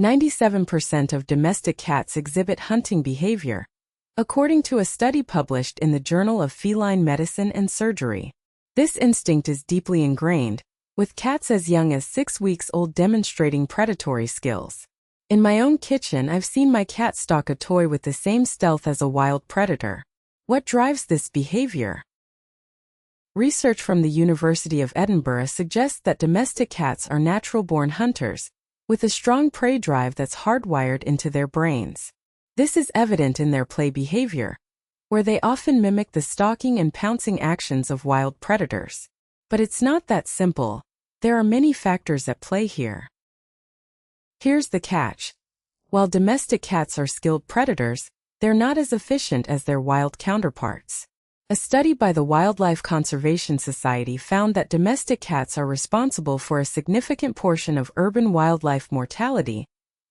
97% of domestic cats exhibit hunting behavior, according to a study published in the Journal of Feline Medicine and Surgery. This instinct is deeply ingrained, with cats as young as 6 weeks old demonstrating predatory skills. In my own kitchen, I've seen my cat stalk a toy with the same stealth as a wild predator. What drives this behavior? Research from the University of Edinburgh suggests that domestic cats are natural-born hunters, with a strong prey drive that's hardwired into their brains. This is evident in their play behavior, where they often mimic the stalking and pouncing actions of wild predators. But it's not that simple. There are many factors at play here. Here's the catch. While domestic cats are skilled predators, they're not as efficient as their wild counterparts. A study by the Wildlife Conservation Society found that domestic cats are responsible for a significant portion of urban wildlife mortality,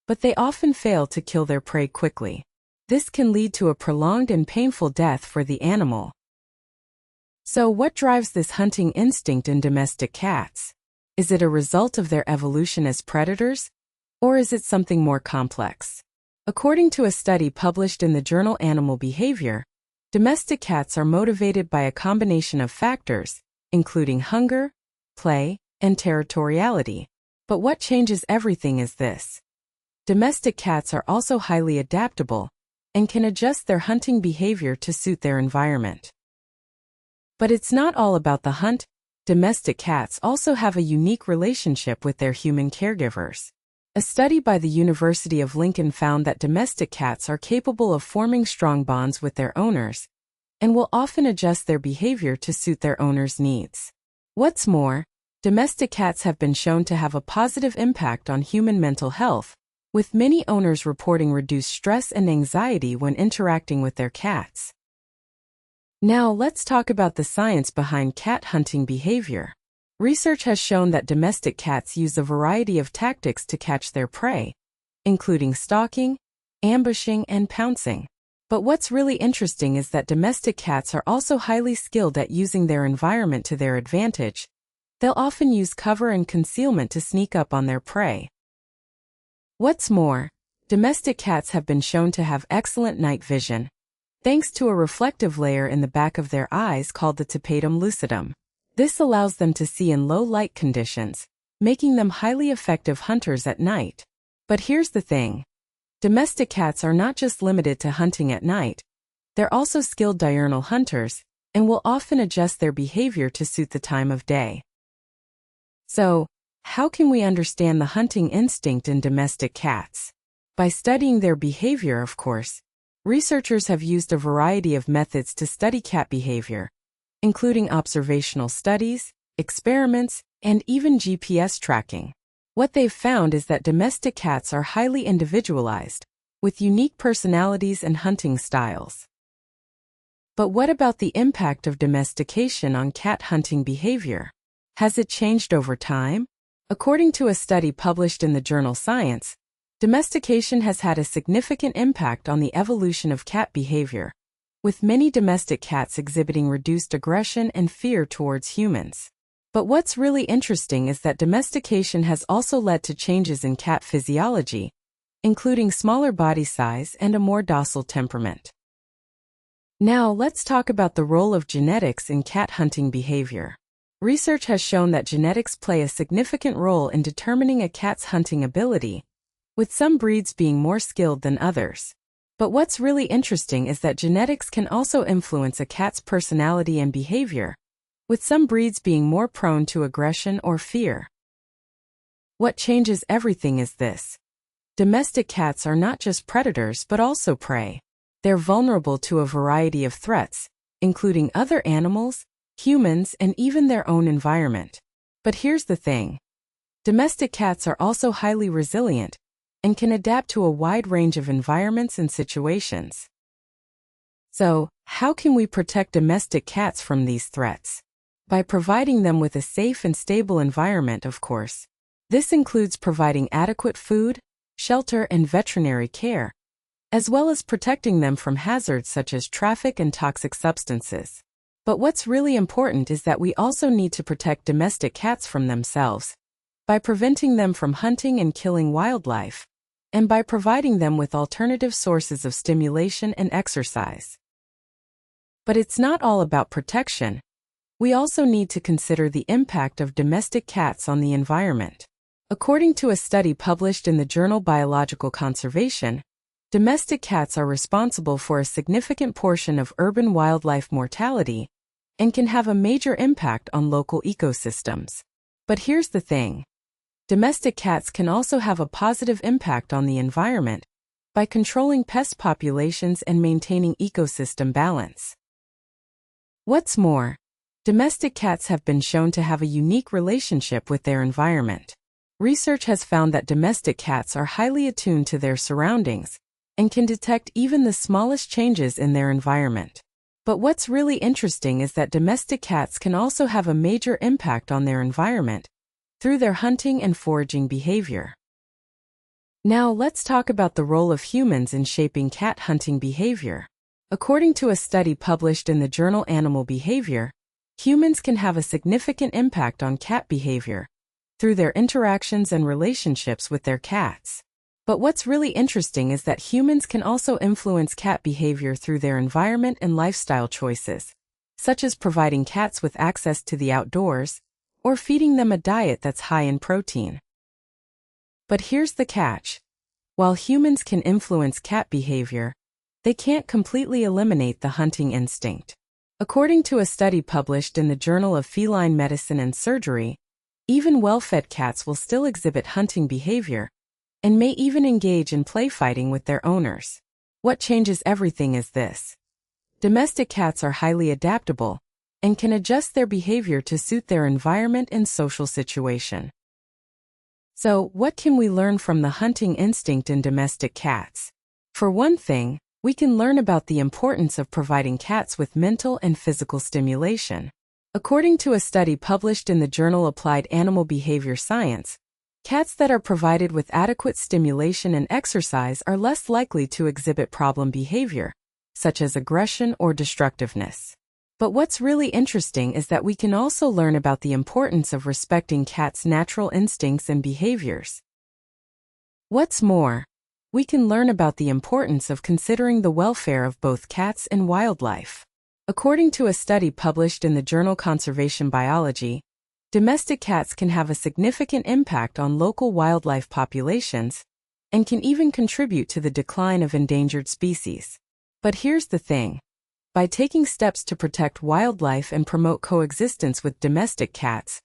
but they often fail to kill their prey quickly. This can lead to a prolonged and painful death for the animal. So what drives this hunting instinct in domestic cats? Is it a result of their evolution as predators, or is it something more complex? According to a study published in the journal Animal Behavior, domestic cats are motivated by a combination of factors, including hunger, play, and territoriality. But what changes everything is this. Domestic cats are also highly adaptable and can adjust their hunting behavior to suit their environment. But it's not all about the hunt. Domestic cats also have a unique relationship with their human caregivers. A study by the University of Lincoln found that domestic cats are capable of forming strong bonds with their owners and will often adjust their behavior to suit their owners' needs. What's more, domestic cats have been shown to have a positive impact on human mental health, with many owners reporting reduced stress and anxiety when interacting with their cats. Now let's talk about the science behind cat hunting behavior. Research has shown that domestic cats use a variety of tactics to catch their prey, including stalking, ambushing, and pouncing. But what's really interesting is that domestic cats are also highly skilled at using their environment to their advantage. They'll often use cover and concealment to sneak up on their prey. What's more, domestic cats have been shown to have excellent night vision, thanks to a reflective layer in the back of their eyes called the tapetum lucidum. This allows them to see in low light conditions, making them highly effective hunters at night. But here's the thing. Domestic cats are not just limited to hunting at night. They're also skilled diurnal hunters, and will often adjust their behavior to suit the time of day. So, how can we understand the hunting instinct in domestic cats? By studying their behavior, of course. Researchers have used a variety of methods to study cat behavior, including observational studies, experiments, and even GPS tracking. What they've found is that domestic cats are highly individualized, with unique personalities and hunting styles. But what about the impact of domestication on cat hunting behavior? Has it changed over time? According to a study published in the journal Science, domestication has had a significant impact on the evolution of cat behavior, with many domestic cats exhibiting reduced aggression and fear towards humans. But what's really interesting is that domestication has also led to changes in cat physiology, including smaller body size and a more docile temperament. Now let's talk about the role of genetics in cat hunting behavior. Research has shown that genetics play a significant role in determining a cat's hunting ability, with some breeds being more skilled than others. But what's really interesting is that genetics can also influence a cat's personality and behavior, with some breeds being more prone to aggression or fear. What changes everything is this. Domestic cats are not just predators but also prey. They're vulnerable to a variety of threats, including other animals, humans, and even their own environment. But here's the thing. Domestic cats are also highly resilient and can adapt to a wide range of environments and situations. So, how can we protect domestic cats from these threats? By providing them with a safe and stable environment, of course. This includes providing adequate food, shelter, and veterinary care, as well as protecting them from hazards such as traffic and toxic substances. But what's really important is that we also need to protect domestic cats from themselves by preventing them from hunting and killing wildlife. and by providing them with alternative sources of stimulation and exercise. But it's not all about protection. We also need to consider the impact of domestic cats on the environment. According to a study published in the journal Biological Conservation, domestic cats are responsible for a significant portion of urban wildlife mortality and can have a major impact on local ecosystems. But here's the thing. Domestic cats can also have a positive impact on the environment by controlling pest populations and maintaining ecosystem balance. What's more, domestic cats have been shown to have a unique relationship with their environment. Research has found that domestic cats are highly attuned to their surroundings and can detect even the smallest changes in their environment. But what's really interesting is that domestic cats can also have a major impact on their environment through their hunting and foraging behavior. Now let's talk about the role of humans in shaping cat hunting behavior. According to a study published in the journal Animal Behavior, humans can have a significant impact on cat behavior through their interactions and relationships with their cats. But what's really interesting is that humans can also influence cat behavior through their environment and lifestyle choices, such as providing cats with access to the outdoors or feeding them a diet that's high in protein. But here's the catch. While humans can influence cat behavior, they can't completely eliminate the hunting instinct. According to a study published in the Journal of Feline Medicine and Surgery, even well-fed cats will still exhibit hunting behavior and may even engage in play fighting with their owners. What changes everything is this. Domestic cats are highly adaptable and can adjust their behavior to suit their environment and social situation. So, what can we learn from the hunting instinct in domestic cats? For one thing, we can learn about the importance of providing cats with mental and physical stimulation. According to a study published in the journal Applied Animal Behavior Science, cats that are provided with adequate stimulation and exercise are less likely to exhibit problem behavior, such as aggression or destructiveness. But what's really interesting is that we can also learn about the importance of respecting cats' natural instincts and behaviors. What's more, we can learn about the importance of considering the welfare of both cats and wildlife. According to a study published in the journal Conservation Biology, domestic cats can have a significant impact on local wildlife populations and can even contribute to the decline of endangered species. But here's the thing. By taking steps to protect wildlife and promote coexistence with domestic cats,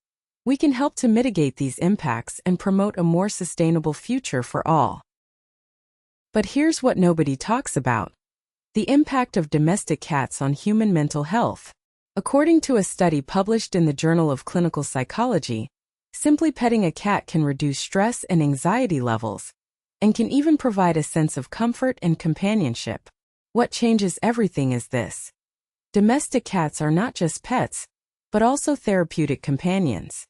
we can help to mitigate these impacts and promote a more sustainable future for all. But here's what nobody talks about. The impact of domestic cats on human mental health. According to a study published in the Journal of Clinical Psychology, simply petting a cat can reduce stress and anxiety levels, and can even provide a sense of comfort and companionship. What changes everything is this. Domestic cats are not just pets, but also therapeutic companions.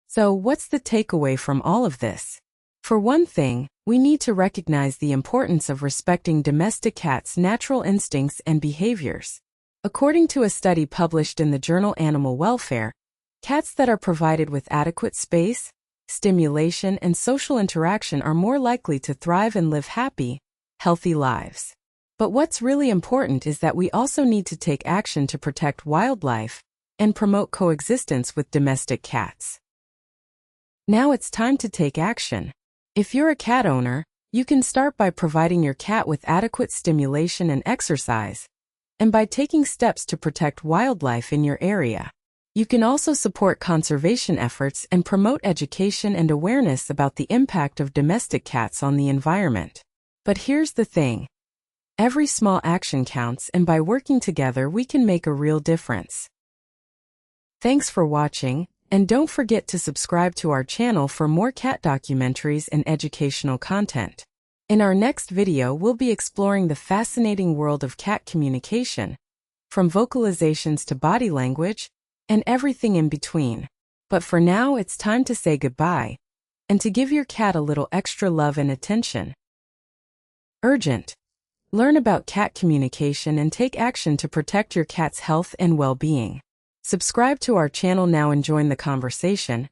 So what's the takeaway from all of this? For one thing, we need to recognize the importance of respecting domestic cats' natural instincts and behaviors. According to a study published in the journal Animal Welfare, cats that are provided with adequate space, stimulation, and social interaction are more likely to thrive and live happy, healthy lives. But what's really important is that we also need to take action to protect wildlife and promote coexistence with domestic cats. Now it's time to take action. If you're a cat owner, you can start by providing your cat with adequate stimulation and exercise, and by taking steps to protect wildlife in your area. You can also support conservation efforts and promote education and awareness about the impact of domestic cats on the environment. But here's the thing. Every small action counts, and by working together we can make a real difference. Thanks for watching, and don't forget to subscribe to our channel for more cat documentaries and educational content. In our next video we'll be exploring the fascinating world of cat communication, from vocalizations to body language, and everything in between. But for now it's time to say goodbye, and to give your cat a little extra love and attention. Urgent. Learn about cat communication and take action to protect your cat's health and well-being. Subscribe to our channel now and join the conversation.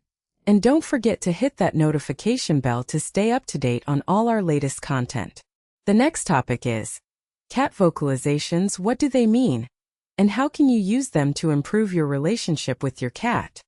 And don't forget to hit that notification bell to stay up to date on all our latest content. The next topic is cat vocalizations. What do they mean? And how can you use them to improve your relationship with your cat?